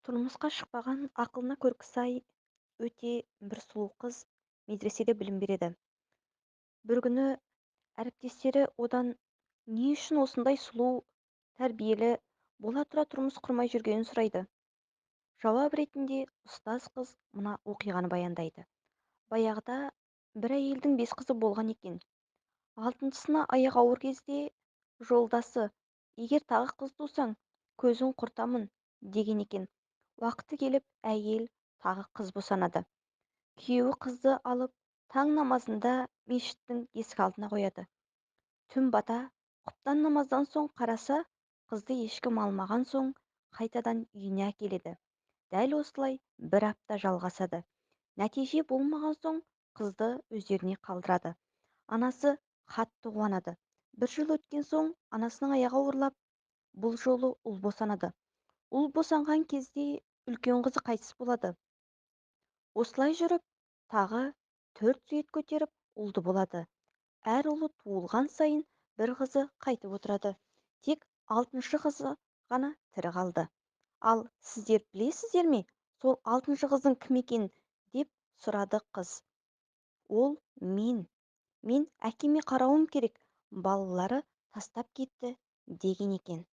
Тұрмысқа шықпаған ақылына көркі сай өте бір сұлу қыз медреседе білім береді. Бір күні әріптестері одан не үшін осындай сұлу, тәрбиелі, бола тұра тұрмыс құрмай жүргенін сұрайды. Жауап ретінде ұстаз қыз мына оқиғаны баяндайды. Баяғыда бір әйелдің 5 қызы болған екен. Алтыншысына аяғы ауыр кезде жолдасы, егер тағы қыз тусаң, көзін құртамын деген екен. Уақыты келіп әйел тағы қыз босанады. Күйеуі қызды алып таң намазында мешіттің есік алдына қояды. Түн бата құптан намаздан соң қараса, қызды ешкім алмаған соң қайтадан үйіне әкеледі. Дәл осылай бір апта жалғасады. Нәтиже болмаған соң қызды өздеріне қалдырады. Анасы қатты қуанады. Бір жыл өткен соң анасының аяғы ауырлап, бұл жолы ұл босанады. Ұл босанған кезде үлкен қызы қайтыс болады. Осылай жүріп, тағы 4 сүйет көтеріп ұлды болады. Әр ұлы туылған сайын бір қызы қайтып отырады. Тек 6-шы қызы ғана тірі қалды. Ал сіздер білесіздер ме, сол 6-шы қыздың кім екенін деп сұрады қыз. Ол мен әкеме қарауым керек, балалары тастап кетті деген екен.